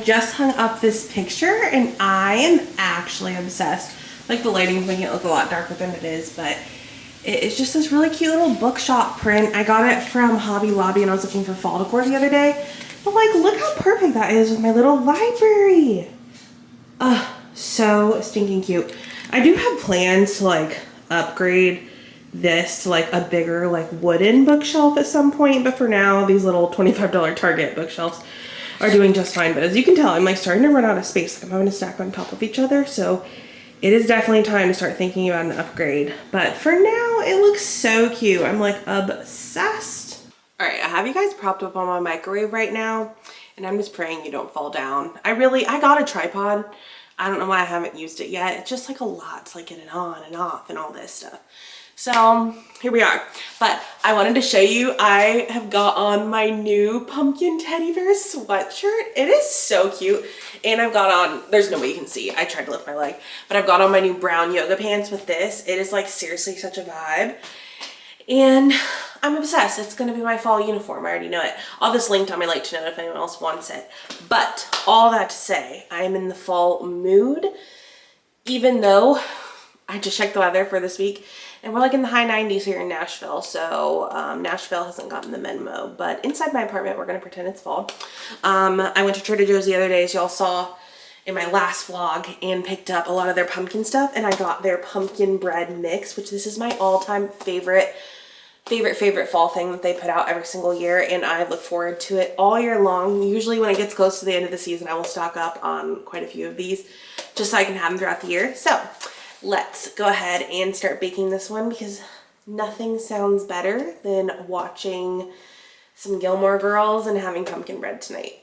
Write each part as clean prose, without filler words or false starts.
Just hung up this picture and I am actually obsessed. Like, the lighting's making it look a lot darker than it is, but it's just this really cute little bookshop print. I got it from Hobby Lobby and I was looking for fall decor the other day. But like, look how perfect that is with my little library. So stinking cute. I do have plans to like upgrade this to like a bigger like wooden bookshelf at some point, but for now these little $25 Target bookshelves are doing just fine. But as you can tell, I'm like starting to run out of space. Like, I'm having to stack on top of each other, so it is definitely time to start thinking about an upgrade. But for now, it looks so cute. I'm like obsessed. All right, I have you guys propped up on my microwave right now, and I'm just praying you don't fall down. I got a tripod. I don't know why I haven't used it yet. It's just like a lot to like get it on and off and all this stuff. So here we are. But I wanted to show you, I have got on my new pumpkin teddy bear sweatshirt. It is so cute. And I've got on, there's no way you can see, I tried to lift my leg, but I've got on my new brown yoga pants with this. It is like seriously such a vibe. And I'm obsessed. It's gonna be my fall uniform. I already know it. All this linked on my like to know if anyone else wants it. But all that to say, I'm in the fall mood, even though I just checked the weather for this week and we're like in the high 90s here in Nashville. So Nashville hasn't gotten the memo, but inside my apartment, we're gonna pretend it's fall. I went to Trader Joe's the other day, as y'all saw in my last vlog, and picked up a lot of their pumpkin stuff, and I got their pumpkin bread mix, which this is my all-time favorite fall thing that they put out every single year, and I look forward to it all year long. Usually when it gets close to the end of the season, I will stock up on quite a few of these just so I can have them throughout the year. So let's go ahead and start baking this one, because nothing sounds better than watching some Gilmore Girls and having pumpkin bread tonight.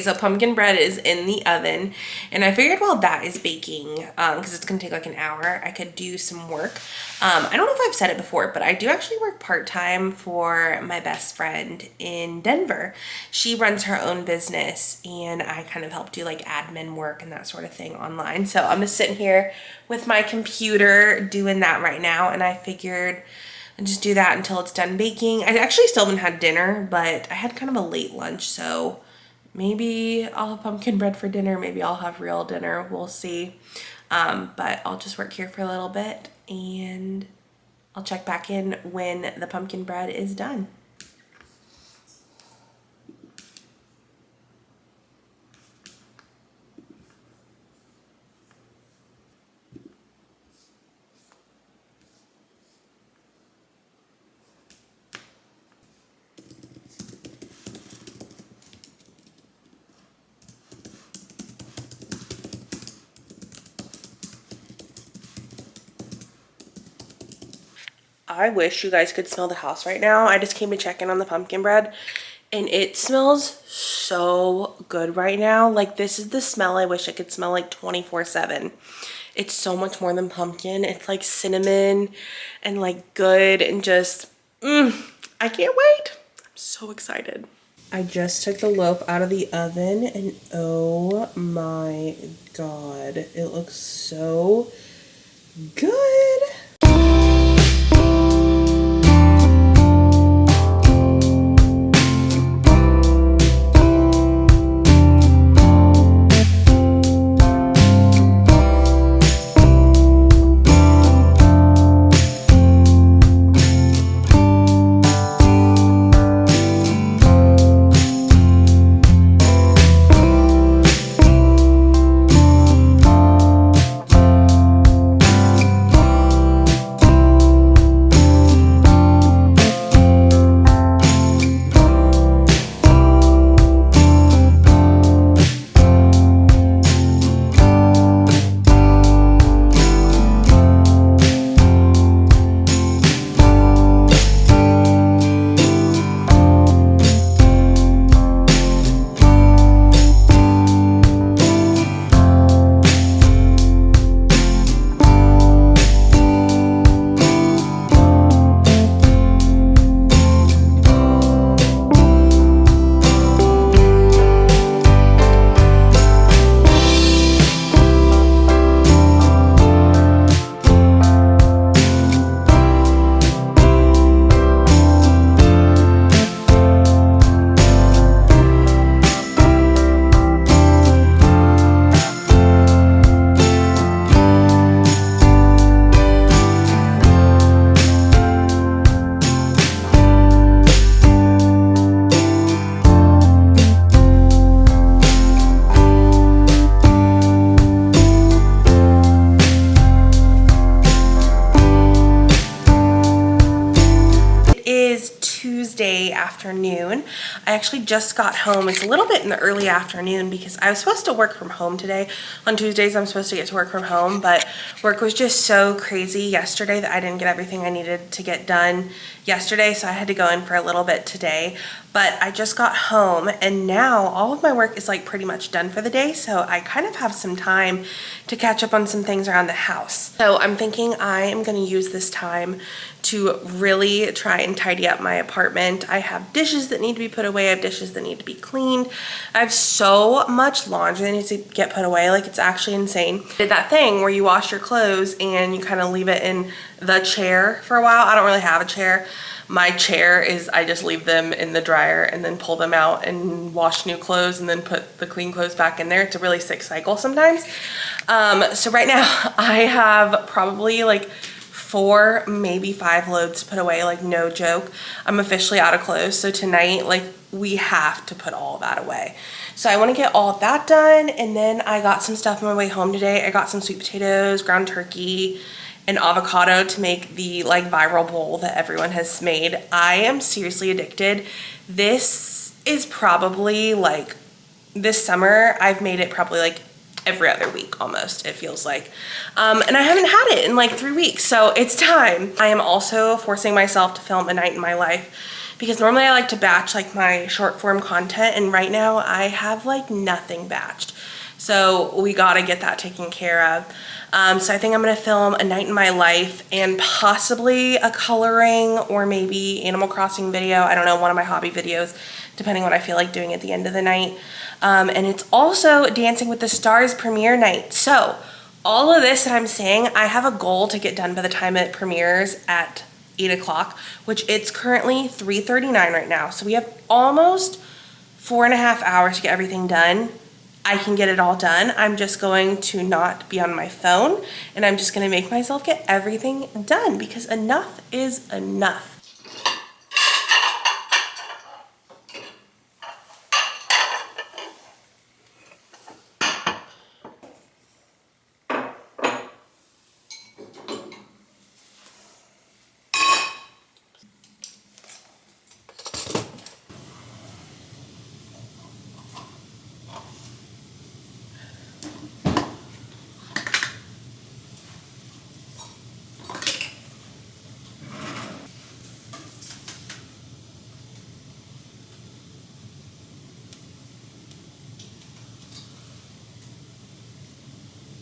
so pumpkin bread is in the oven, and I figured while that is baking, because it's gonna take like an hour, I could do some work. I don't know if I've said it before, but I do actually work part-time for my best friend in Denver. She runs her own business, and I kind of help do like admin work and that sort of thing online. So I'm just sitting here with my computer doing that right now, and I figured I'd just do that until it's done baking. I actually still haven't had dinner, but I had kind of a late lunch, so maybe I'll have pumpkin bread for dinner, maybe I'll have real dinner, we'll see. But I'll just work here for a little bit, and I'll check back in when the pumpkin bread is done. I wish you guys could smell the house right now. I just came to check in on the pumpkin bread, and it smells so good right now. Like, this is the smell I wish I could smell like 24/7. It's so much more than pumpkin. It's like cinnamon and like good, and just, I can't wait. I'm so excited. I just took the loaf out of the oven, and oh my God, it looks so good. Tuesday afternoon. I actually just got home. It's a little bit in the early afternoon because I was supposed to work from home today. On Tuesdays, I'm supposed to get to work from home, but work was just so crazy yesterday that I didn't get everything I needed to get done yesterday, so I had to go in for a little bit today. But I just got home, and now all of my work is like pretty much done for the day, so I kind of have some time to catch up on some things around the house. So I'm thinking I am going to use this time to really try and tidy up my apartment. I have dishes that need to be put away. I have dishes that need to be cleaned. I have so much laundry that needs to get put away. Like, it's actually insane. I did that thing where you wash your clothes and you kind of leave it in the chair for a while. I don't really have a chair. My chair is, I just leave them in the dryer and then pull them out and wash new clothes and then put the clean clothes back in there. It's a really sick cycle sometimes. So right now I have probably like 4, maybe 5 loads to put away, like no joke. I'm officially out of clothes. So tonight, like, we have to put all that away. So I want to get all of that done. And then I got some stuff on my way home today. I got some sweet potatoes, ground turkey, and avocado to make the like viral bowl that everyone has made. I am seriously addicted. This is probably like, this summer I've made it probably like every other week almost, it feels like. And I haven't had it in like 3 weeks, so it's time. I am also forcing myself to film a night in my life because normally I like to batch like my short form content, and right now I have like nothing batched. So we gotta get that taken care of. So I think I'm gonna film a night in my life and possibly a coloring or maybe Animal Crossing video. I don't know, one of my hobby videos, depending on what I feel like doing at the end of the night. And it's also Dancing with the Stars premiere night. So all of this that I'm saying, I have a goal to get done by the time it premieres at 8 o'clock, which it's currently 3:39 right now. So we have almost 4.5 hours to get everything done. I can get it all done. I'm just going to not be on my phone, and I'm just gonna make myself get everything done because enough is enough.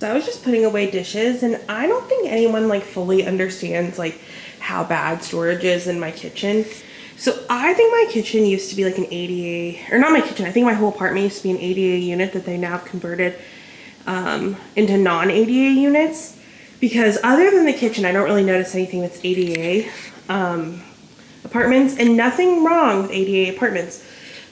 So I was just putting away dishes, and I don't think anyone like fully understands like how bad storage is in my kitchen. So I think my kitchen used to be like an ADA, or not my kitchen, I think my whole apartment used to be an ADA unit that they now have converted into non-ADA units, because other than the kitchen, I don't really notice anything that's ADA apartments, and nothing wrong with ADA apartments.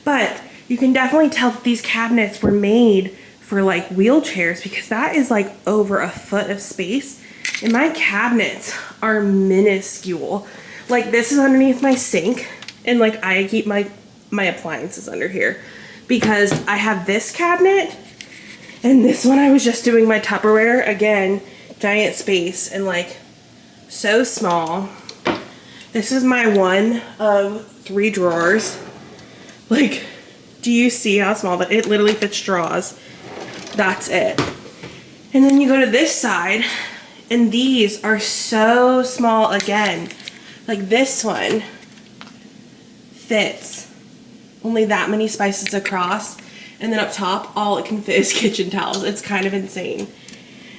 But you can definitely tell that these cabinets were made for like wheelchairs, because that is like over a foot of space, and my cabinets are minuscule. Like this is underneath my sink, and like I keep my appliances under here because I have this cabinet, and this one I was just doing my Tupperware. Again, giant space and like so small. This is my one of 3 drawers. Like, do you see how small that it literally fits straws? That's it. And then you go to this side, and these are so small again. Like this one fits only that many spices across, and then up top all it can fit is kitchen towels. It's kind of insane.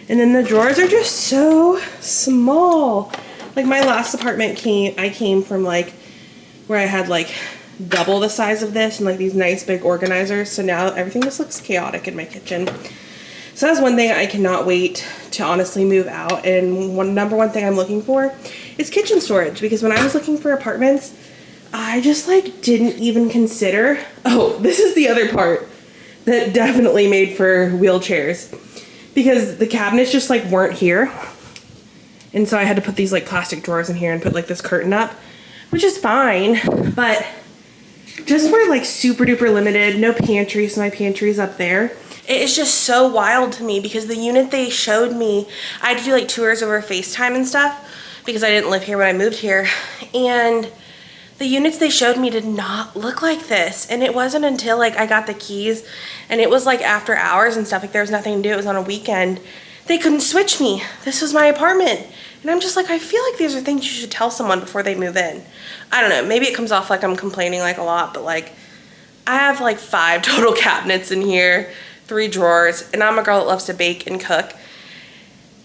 And then the drawers are just so small. Like my last apartment I came from like where I had like double the size of this and like these nice big organizers. So now everything just looks chaotic in my kitchen. So that's one thing I cannot wait to honestly move out. And number one thing I'm looking for is kitchen storage, because when I was looking for apartments, I just like didn't even consider, oh, this is the other part that definitely made for wheelchairs, because the cabinets just like weren't here. And so I had to put these like plastic drawers in here and put like this curtain up, which is fine, but just we're like super duper limited. No pantry, so my pantry's up there. It is just so wild to me, because the unit they showed me, I had to do like tours over FaceTime and stuff because I didn't live here when I moved here, and the units they showed me did not look like this. And it wasn't until like I got the keys, and it was like after hours and stuff, like there was nothing to do, it was on a weekend, they couldn't switch me. This was my apartment. And I'm just like, I feel like these are things you should tell someone before they move in. I don't know, maybe it comes off like I'm complaining like a lot, but like I have like 5 total cabinets in here, 3 drawers, and I'm a girl that loves to bake and cook,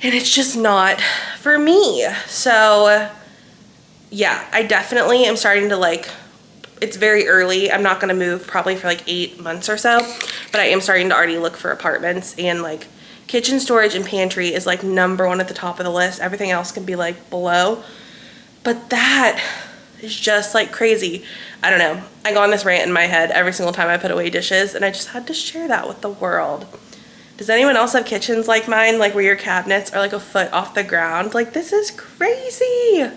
and it's just not for me. So yeah, I definitely am starting to like, it's very early. I'm not gonna move probably for like 8 months or so, but I am starting to already look for apartments, and like kitchen storage and pantry is like number 1 at the top of the list. Everything else can be like below, but that is just like crazy. I don't know. I go on this rant in my head every single time I put away dishes, and I just had to share that with the world. Does anyone else have kitchens like mine, like where your cabinets are like a foot off the ground? Like this is crazy.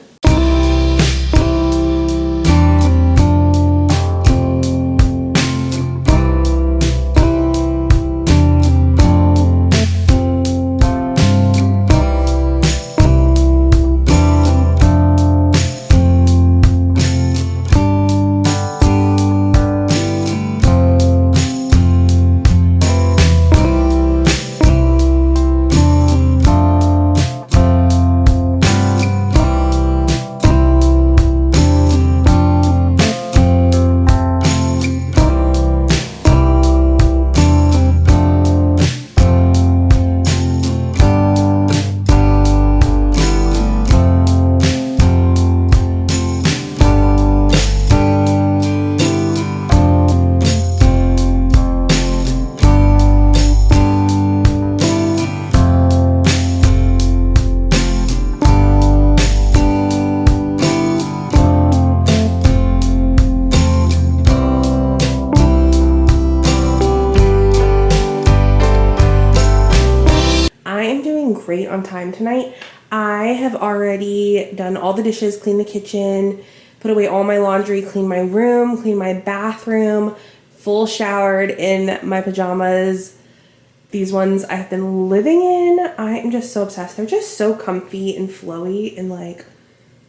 running great on time tonight. I have already done all the dishes, cleaned the kitchen, put away all my laundry, cleaned my room, cleaned my bathroom, full showered in my pajamas. These ones I've been living in. I am just so obsessed. They're just so comfy and flowy and like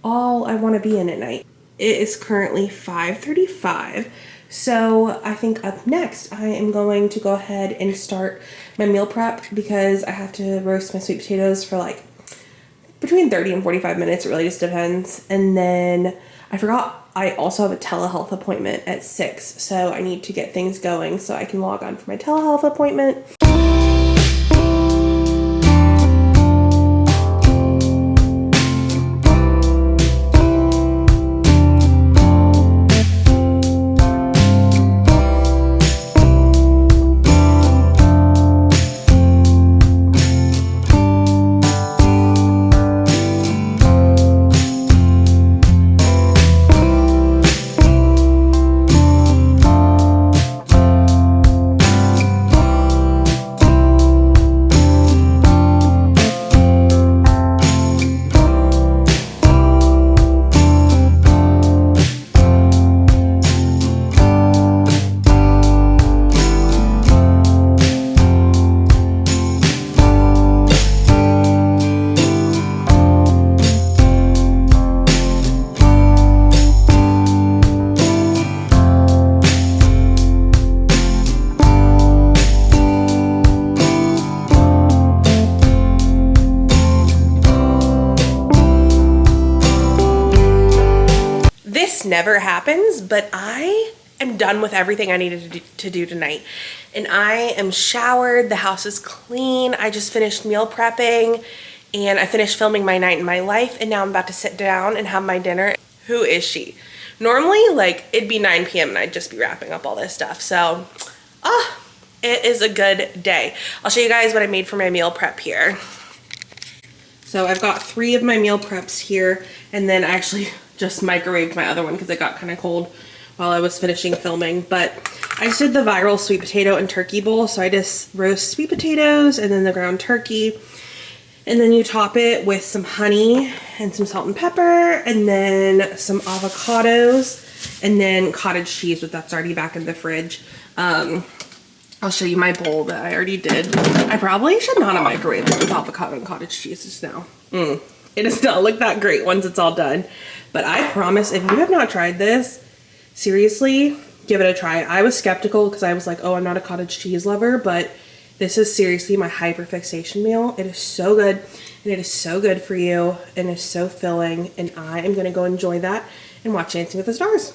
all I want to be in at night. It is currently 5:35. So I think up next I am going to go ahead and start my meal prep because I have to roast my sweet potatoes for like between 30 and 45 minutes. It really just depends. And then I forgot I also have a telehealth appointment at 6. So I need to get things going so I can log on for my telehealth appointment. This never happens, but I am done with everything I needed to do tonight. And I am showered, the house is clean, I just finished meal prepping, and I finished filming my night in my life, and now I'm about to sit down and have my dinner. Who is she? Normally, like, it'd be 9 p.m. and I'd just be wrapping up all this stuff. So, it is a good day. I'll show you guys what I made for my meal prep here. So I've got 3 of my meal preps here, and then I actually just microwaved my other one because it got kind of cold while I was finishing filming. But I just did the viral sweet potato and turkey bowl. So I just roast sweet potatoes and then the ground turkey. And then you top it with some honey and some salt and pepper, and then some avocados, and then cottage cheese, but that's already back in the fridge. I'll show you my bowl that I already did. I probably should not have microwaved it with avocado and cottage cheese just now. It does not look that great once it's all done. But I promise, if you have not tried this, seriously, give it a try. I was skeptical because I was like, oh, I'm not a cottage cheese lover, but this is seriously my hyperfixation meal. It is so good, and it is so good for you, and it's so filling, and I am gonna go enjoy that and watch Dancing with the Stars.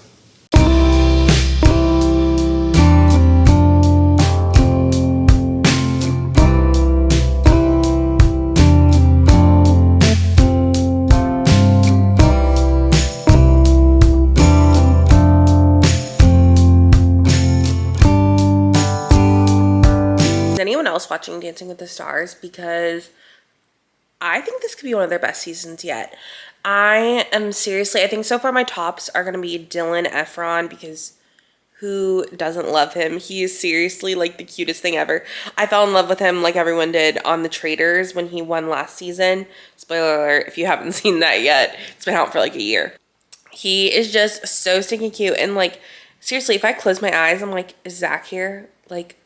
Anyone else watching Dancing with the Stars, because I think this could be one of their best seasons yet. I am seriously, I think so far my tops are going to be Dylan Efron, because who doesn't love him? He is seriously like the cutest thing ever. I fell in love with him like everyone did on The Traitors when he won last season. Spoiler alert, if you haven't seen that yet, it's been out for like a year. He is just so stinking cute, and like seriously, if I close my eyes, I'm like, is Zach here? Like,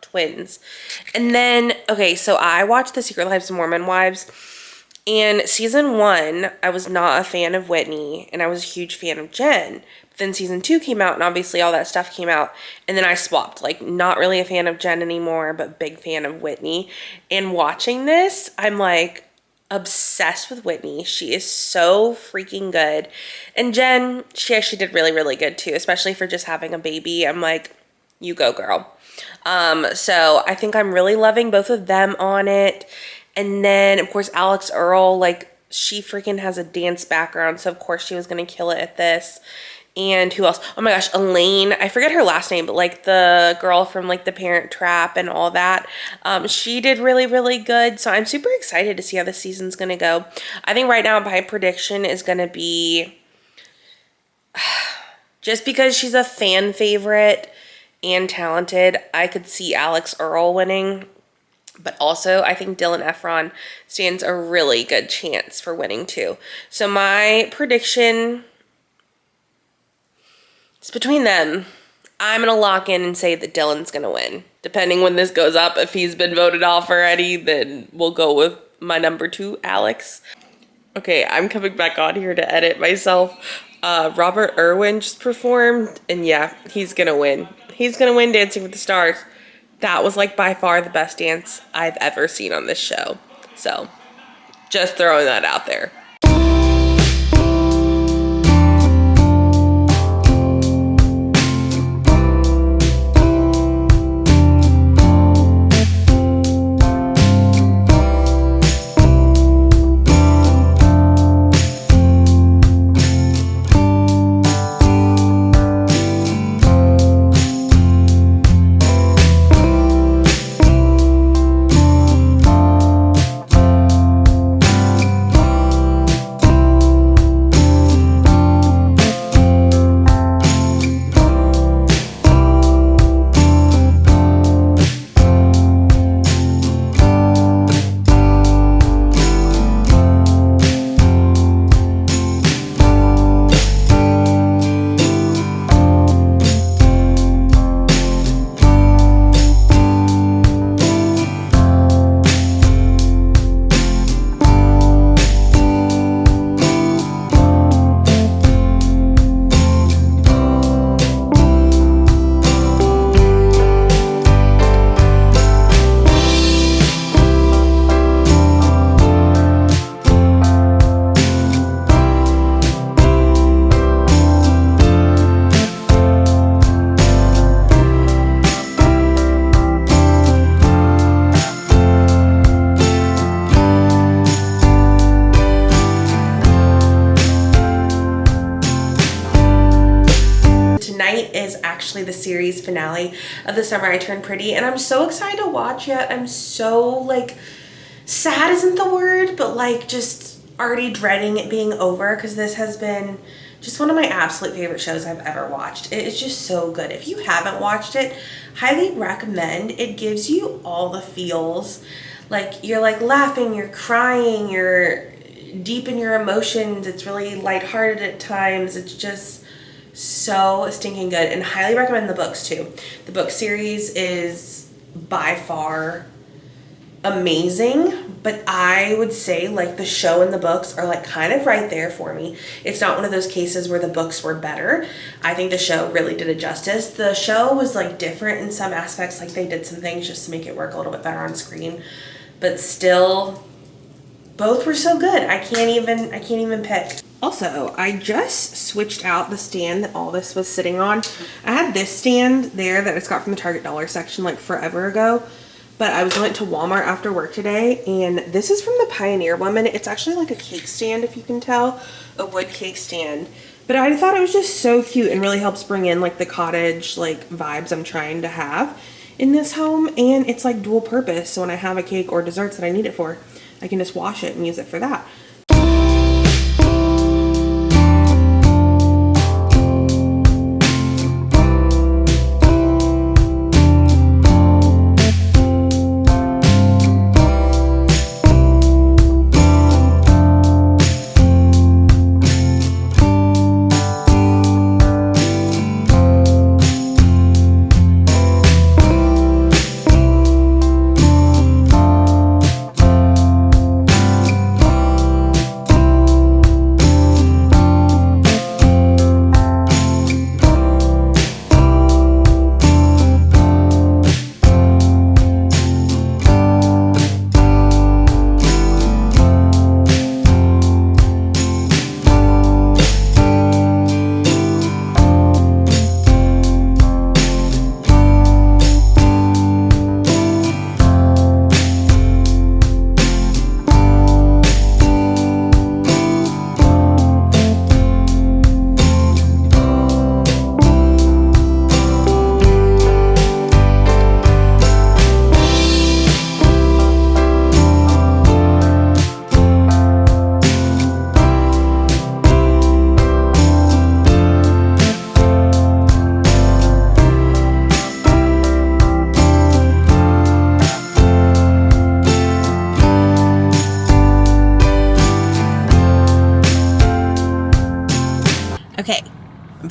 twins. And then, okay, so I watched The Secret Lives of Mormon Wives, and season 1, I was not a fan of Whitney, and I was a huge fan of Jen. But then season 2 came out, and obviously all that stuff came out, and then I swapped, like, not really a fan of Jen anymore, but big fan of Whitney. And watching this, I'm like obsessed with Whitney. She is so freaking good. And Jen, she actually did really, really good too, especially for just having a baby. I'm like, you go, girl. So I think I'm really loving both of them on it. And then, of course, Alex Earl, like, she freaking has a dance background, so of course she was going to kill it at this. And who else? Oh my gosh, Elaine. I forget her last name, but like the girl from like The Parent Trap and all that. She did really, really good. So I'm super excited to see how this season's going to go. I think right now my prediction is going to be, just because she's a fan favorite and talented, I could see Alex Earl winning. But also, I think Dylan Efron stands a really good chance for winning too. So my prediction is between them. I'm going to lock in and say that Dylan's going to win. Depending when this goes up, if he's been voted off already, then we'll go with my number 2, Alex. Okay, I'm coming back on here to edit myself. Robert Irwin just performed, and yeah, he's going to win. He's going to win Dancing with the Stars. That was like by far the best dance I've ever seen on this show. So, just throwing that out there. Is actually the series finale of The Summer I Turned Pretty, and I'm so excited to watch it. I'm so like sad isn't the word, but like just already dreading it being over, because this has been just one of my absolute favorite shows I've ever watched. It is just so good. If you haven't watched it, highly recommend. It gives you all the feels. Like you're like laughing, you're crying, you're deep in your emotions. It's really lighthearted at times. It's just so stinking good, and highly recommend the books too. The book series is by far amazing, but I would say like the show and the books are like kind of right there for me. It's not one of those cases where the books were better. I think the show really did it justice. The show was like different in some aspects, like they did some things just to make it work a little bit better on screen, but still both were so good. I can't even pick. Also, I just switched out the stand that all this was sitting on. I had this stand there that I got from the Target dollar section like forever ago, but I went to Walmart after work today, and this is from the Pioneer Woman. It's actually like a cake stand, if you can tell, a wood cake stand. But I thought it was just so cute and really helps bring in like the cottage like vibes I'm trying to have in this home, and it's like dual purpose. So when I have a cake or desserts that I need it for, I can just wash it and use it for that.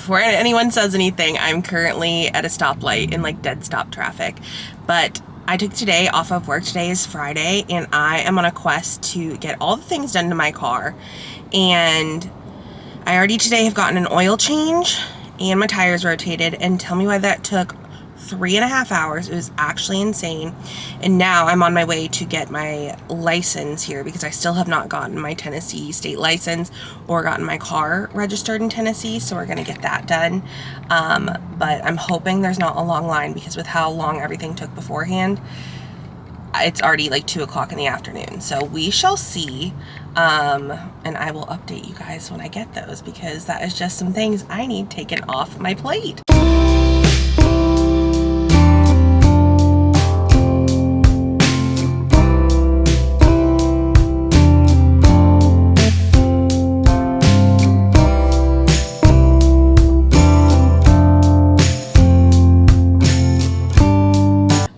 before anyone says anything, I'm currently at a stoplight in like dead stop traffic. But I took today off of work. Today is Friday, and I am on a quest to get all the things done to my car. And I already today have gotten an oil change and my tires rotated, and tell me why that took 3.5 hours. It was actually insane. And now I'm on my way to get my license here because I still have not gotten my Tennessee state license or gotten my car registered in Tennessee, so we're gonna get that done. But I'm hoping there's not a long line because with how long everything took beforehand, it's already like 2 o'clock in the afternoon, so we shall see. And I will update you guys when I get those, because that is just some things I need taken off my plate.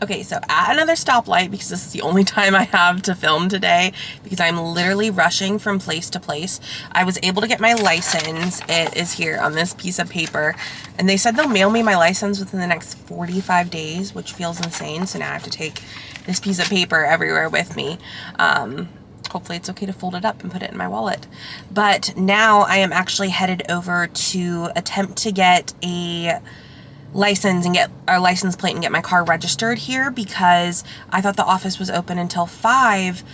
Okay, so at another stoplight, because this is the only time I have to film today, because I'm literally rushing from place to place. I was able to get my license. It is here on this piece of paper, and they said they'll mail me my license within the next 45 days, which feels insane. So now I have to take this piece of paper everywhere with me. Hopefully it's okay to fold it up and put it in my wallet. But now I am actually headed over to attempt to get a license and get our license plate and get my car registered here, because I thought the office was open until 5,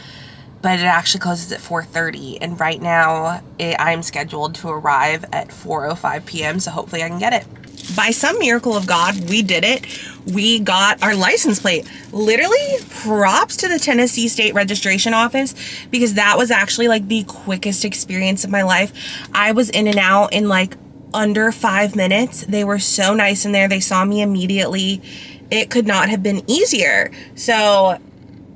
but it actually closes at 4:30, and right now I'm scheduled to arrive at 4:05 p.m. so hopefully I can get it. By some miracle of God, we did it. We got our license plate. Literally, props to the Tennessee State Registration Office, because that was actually like the quickest experience of my life. I was in and out in like under 5 minutes. They were so nice in there. They saw me immediately. It could not have been easier. So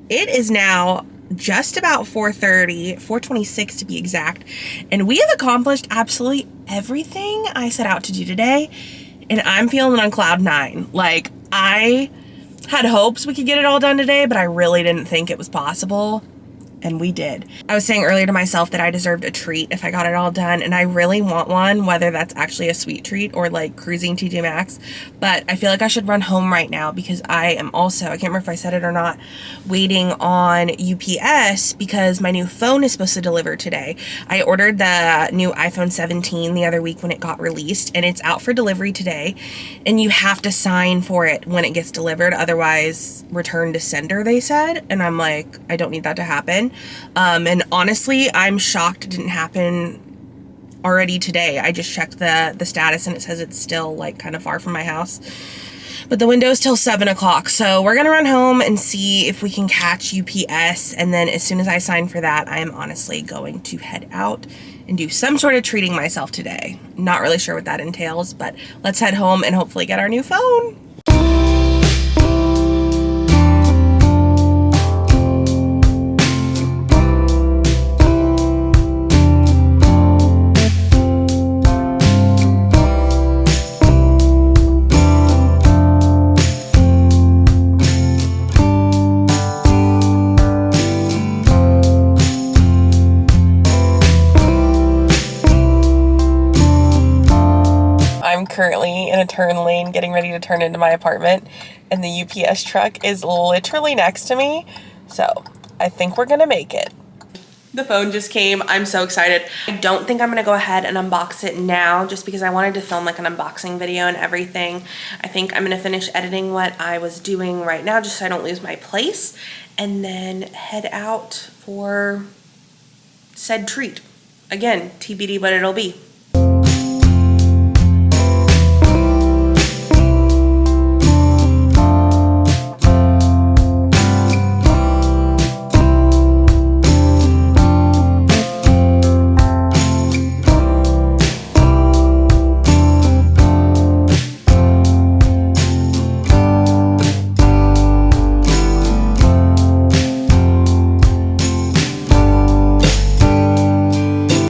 it is now just about 4:30, 4:26 to be exact, and we have accomplished absolutely everything I set out to do today, and I'm feeling on cloud 9. Like, I had hopes we could get it all done today, but I really didn't think it was possible. And we did. I was saying earlier to myself that I deserved a treat if I got it all done, and I really want one, whether that's actually a sweet treat or like cruising TJ Maxx. But I feel like I should run home right now, because I am also, I can't remember if I said it or not, waiting on UPS because my new phone is supposed to deliver today. I ordered the new iPhone 17 the other week when it got released, and it's out for delivery today, and you have to sign for it when it gets delivered, otherwise return to sender, they said. And I'm like, I don't need that to happen. And honestly, I'm shocked it didn't happen already today. I just checked the status, and it says it's still like kind of far from my house, but the window's till 7 o'clock. So we're gonna run home and see if we can catch UPS, and then as soon as I sign for that, I am honestly going to head out and do some sort of treating myself today. Not really sure what that entails, but let's head home and hopefully get our new phone. Currently in a turn lane getting ready to turn into my apartment, and the UPS truck is literally next to me, so I think we're gonna make it. The phone just came. I'm so excited. I don't think I'm gonna go ahead and unbox it now, just because I wanted to film like an unboxing video and everything. I think I'm gonna finish editing what I was doing right now just so I don't lose my place, and then head out for said treat. Again, TBD what it'll be.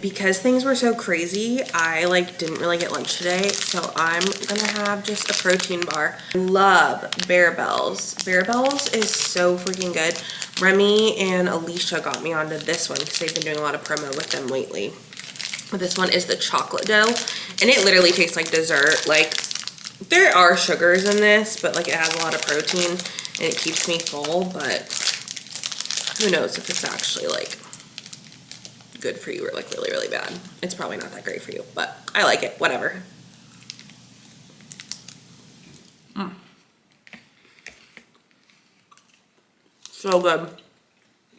Because things were so crazy, I like didn't really get lunch today, so I'm gonna have just a protein bar. I love Bear Bells. Bear Bells is so freaking good. Remy and Alicia got me onto this one because they've been doing a lot of promo with them lately. This one is the chocolate dough, and it literally tastes like dessert. Like, there are sugars in this, but like it has a lot of protein and it keeps me full, but who knows if it's actually like good for you or like really, really bad. It's probably not that great for you, but I like it, whatever. So good.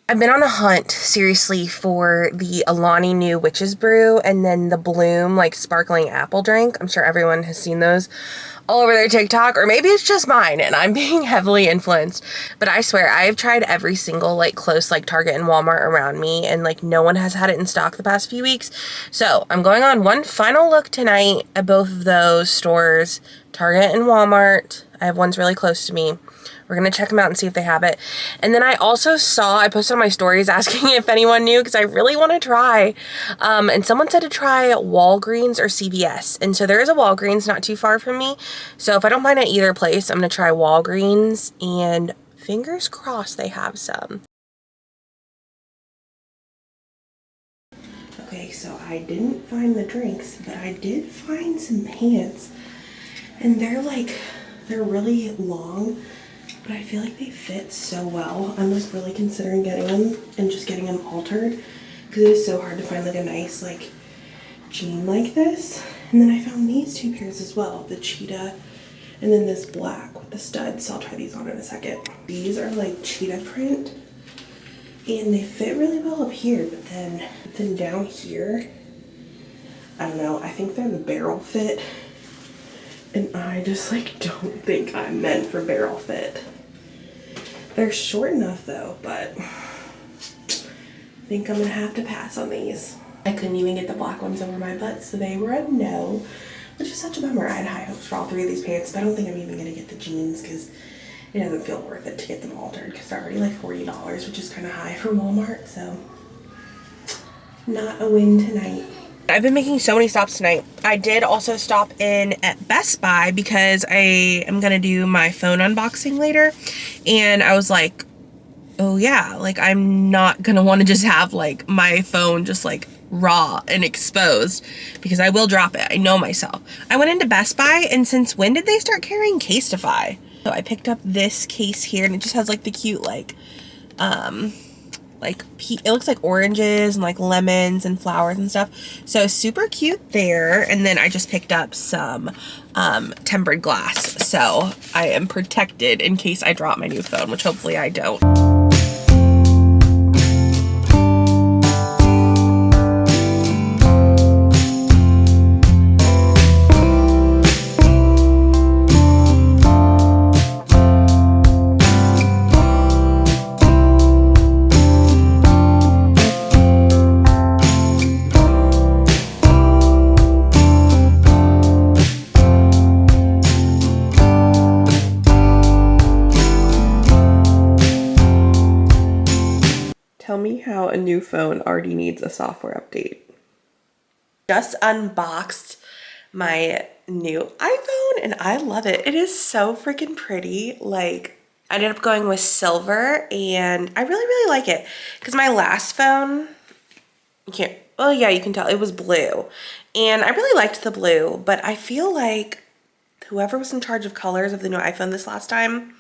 I've been on a hunt, seriously, for the Alani Nu Witch's Brew and then the Bloom, like, sparkling apple drink. I'm sure everyone has seen those all over their TikTok, or maybe it's just mine and I'm being heavily influenced. But I swear, I've tried every single, like, close, like, Target and Walmart around me, and, like, no one has had it in stock the past few weeks. So I'm going on one final look tonight at both of those stores, Target and Walmart. I have ones really close to me. We're going to check them out and see if they have it. And then I also I posted on my stories asking if anyone knew, because I really want to try. And someone said to try Walgreens or CVS. And so there is a Walgreens not too far from me. So if I don't find it either place, I'm going to try Walgreens, and fingers crossed they have some. Okay, so I didn't find the drinks, but I did find some pants. And they're really long. But I feel like they fit so well. I'm like really considering getting them and just getting them altered, because it is so hard to find like a nice like jean like this. And then I found these two pairs as well, the cheetah and then this black with the studs. So I'll try these on in a second. These are like cheetah print and they fit really well up here, but then down here, I don't know, I think they're the barrel fit. And I just like don't think I'm meant for barrel fit. They're short enough though, but I think I'm gonna have to pass on these. I couldn't even get the black ones over my butt, so they were a no, which is such a bummer. I had high hopes for all three of these pants, but I don't think I'm even gonna get the jeans because it doesn't feel worth it to get them altered, because they're already like $40, which is kind of high for Walmart, so not a win tonight. I've been making so many stops tonight. I did also stop in at Best Buy because I am gonna do my phone unboxing later, and I was like, oh yeah, like I'm not gonna want to just have like my phone just like raw and exposed, because I will drop it. I know myself. I went into Best Buy, and since when did they start carrying Casetify? So I picked up this case here, and it just has like the cute like it looks like oranges and like lemons and flowers and stuff. So super cute there. And then I just picked up some tempered glass. So I am protected in case I drop my new phone, which hopefully I don't. Tell me how a new phone already needs a software update. Just unboxed my new iPhone and I love it. It is so freaking pretty. Like, I ended up going with silver and I really like it, because my last phone, you can tell it was blue, and I really liked the blue, but I feel like whoever was in charge of colors of the new iPhone this last time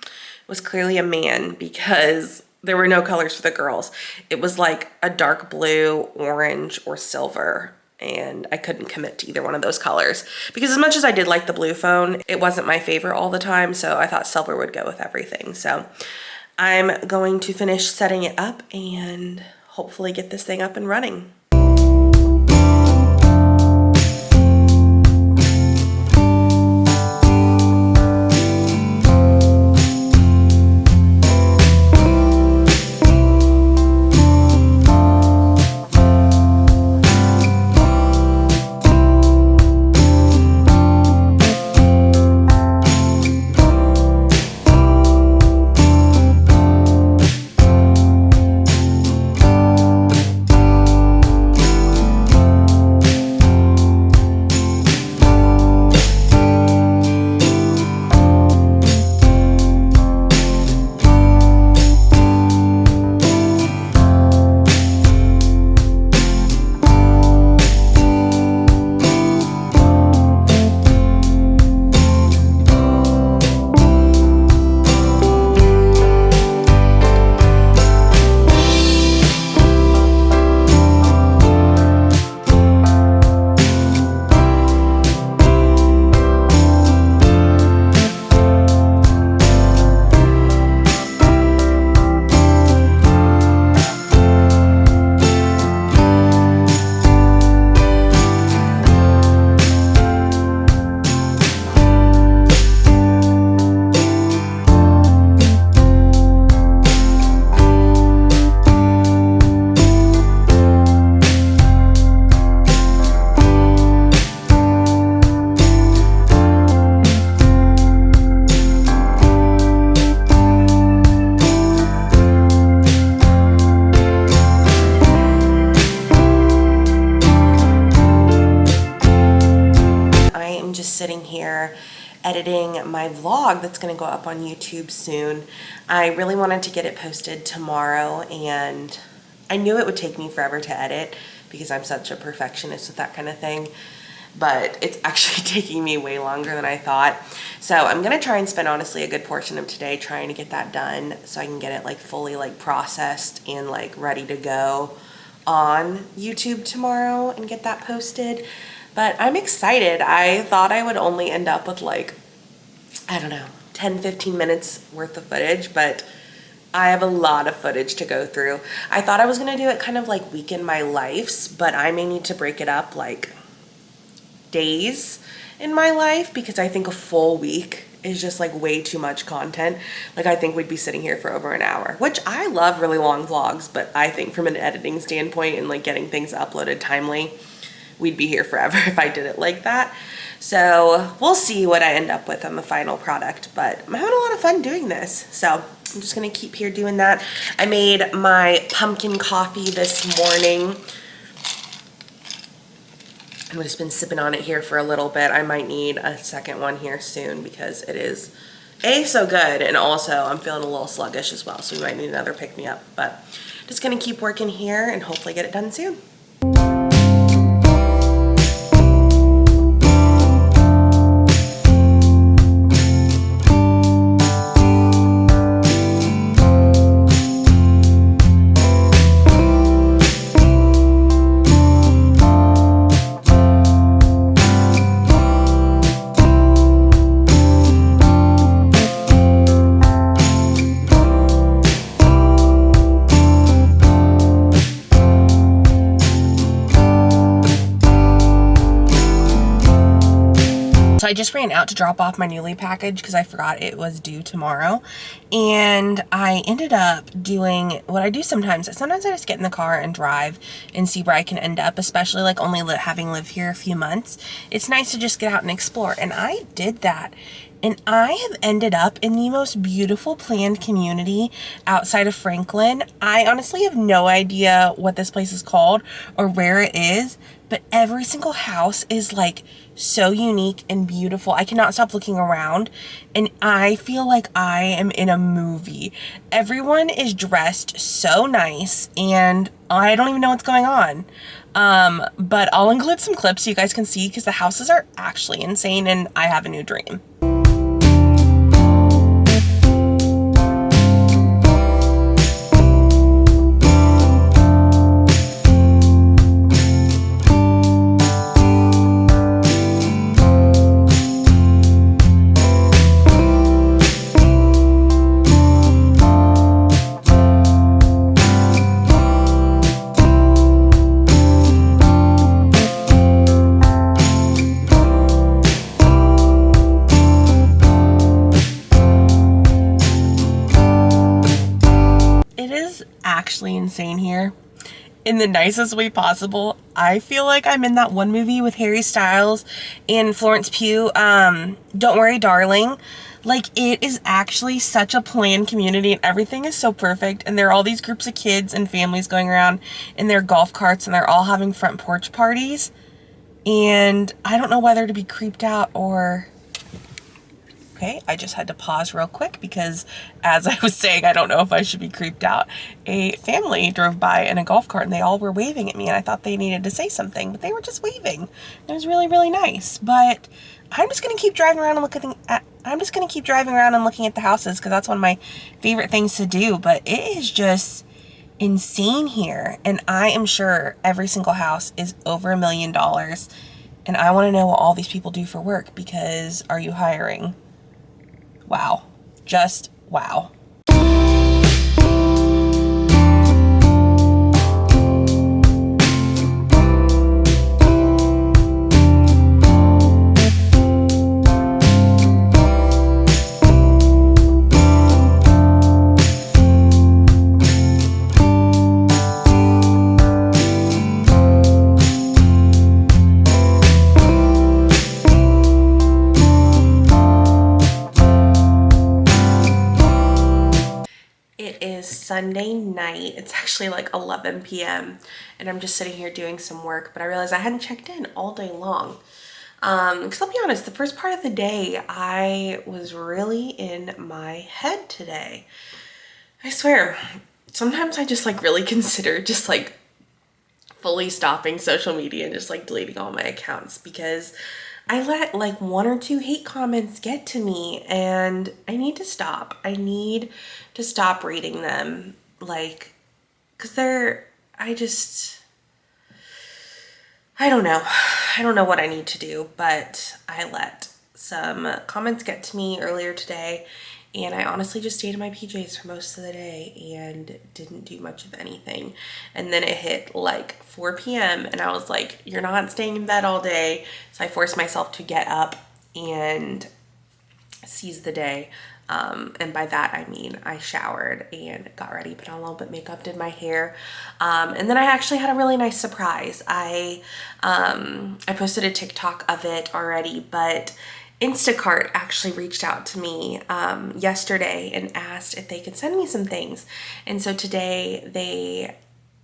was clearly a man, because there were no colors for the girls. It was like a dark blue, orange, or silver, and I couldn't commit to either one of those colors, because as much as I did like the blue phone, it wasn't my favorite all the time, so I thought silver would go with everything. So I'm going to finish setting it up and hopefully get this thing up and running. sitting here editing my vlog that's going to go up on YouTube soon. I really wanted to get it posted tomorrow, and I knew it would take me forever to edit because I'm such a perfectionist with that kind of thing, but it's actually taking me way longer than I thought. So I'm gonna try and spend honestly a good portion of today trying to get that done so I can get it like fully like processed and like ready to go on YouTube tomorrow and get that posted. But I'm excited. I thought I would only end up with like, I don't know, 10-15 minutes worth of footage, but I have a lot of footage to go through. I thought I was gonna do it kind of like week in my lives, but I may need to break it up like days in my life because I think a full week is just like way too much content. Like I think we'd be sitting here for over an hour, which I love really long vlogs, but I think from an editing standpoint and like getting things uploaded timely, we'd be here forever if I did it like that. So we'll see what I end up with on the final product, but I'm having a lot of fun doing this. So I'm just gonna keep here doing that. I made my pumpkin coffee this morning. I've just been sipping on it here for a little bit. I might need a second one here soon because it is so good, and also I'm feeling a little sluggish as well, so we might need another pick-me-up. But just gonna keep working here and hopefully get it done soon. So I just ran out to drop off my newly package because I forgot it was due tomorrow, and I ended up doing what I do sometimes. Sometimes I just get in the car and drive and see where I can end up, especially like only having lived here a few months. It's nice to just get out and explore, and I did that. And I have ended up in the most beautiful planned community outside of Franklin. I honestly have no idea what this place is called or where it is, but every single house is like so unique and beautiful. I cannot stop looking around, and I feel like I am in a movie. Everyone is dressed so nice, and I don't even know what's going on. But I'll include some clips so you guys can see because the houses are actually insane, and I have a new dream. Actually insane here in the nicest way possible. I feel like I'm in that one movie with Harry Styles and Florence Pugh, Don't Worry Darling. Like, it is actually such a planned community, and everything is so perfect, and there are all these groups of kids and families going around in their golf carts, and they're all having front porch parties, and I don't know whether to be creeped out or... Okay, I just had to pause real quick because as I was saying, I don't know if I should be creeped out. A family drove by in a golf cart and they all were waving at me, and I thought they needed to say something, but they were just waving. It was really, really nice. But I'm just gonna keep driving around and looking at the houses because that's one of my favorite things to do. But it is just insane here, and I am sure every single house is over $1 million. And I want to know what all these people do for work because are you hiring? Wow. Just wow. Sunday night. It's actually like 11 p.m. and I'm just sitting here doing some work, but I realized I hadn't checked in all day long. Because I'll be honest, the first part of the day, I was really in my head today. I swear, sometimes I just like really consider just like fully stopping social media and just like deleting all my accounts, because I let like 1 or 2 hate comments get to me, and I need to stop. I need to stop reading them, like, because I don't know. I don't know what I need to do, but I let some comments get to me earlier today, and I honestly just stayed in my PJs for most of the day and didn't do much of anything. And then it hit like 4 p.m. and I was like, you're not staying in bed all day. So I forced myself to get up and seize the day. And by that I mean I showered and got ready, put on a little bit of makeup, did my hair, and then I actually had a really nice surprise. I posted a TikTok of it already, but Instacart actually reached out to me yesterday and asked if they could send me some things, and so today they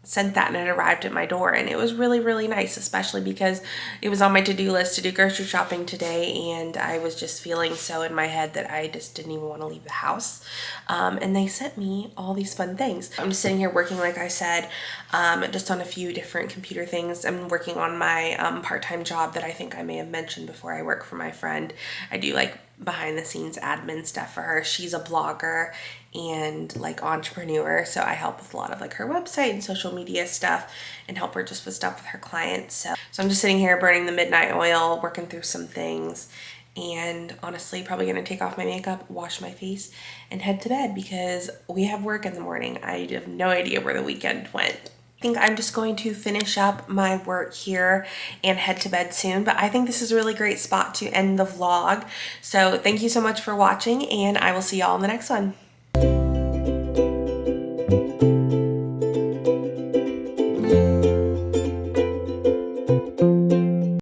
sent that and it arrived at my door, and it was really, really nice, especially because it was on my to-do list to do grocery shopping today, and I was just feeling so in my head that I just didn't even want to leave the house. And they sent me all these fun things. I'm just sitting here working, like I said, just on a few different computer things. I'm working on my part-time job that I think I may have mentioned before. I work for my friend. I do like behind the scenes admin stuff for her. She's a blogger and like entrepreneur, so I help with a lot of like her website and social media stuff and help her just with stuff with her clients. So I'm just sitting here burning the midnight oil, working through some things, and honestly probably gonna take off my makeup, wash my face, and head to bed because we have work in the morning. I have no idea where the weekend went. I think I'm just going to finish up my work here and head to bed soon, but I think this is a really great spot to end the vlog. So thank you so much for watching, and I will see y'all in the next one.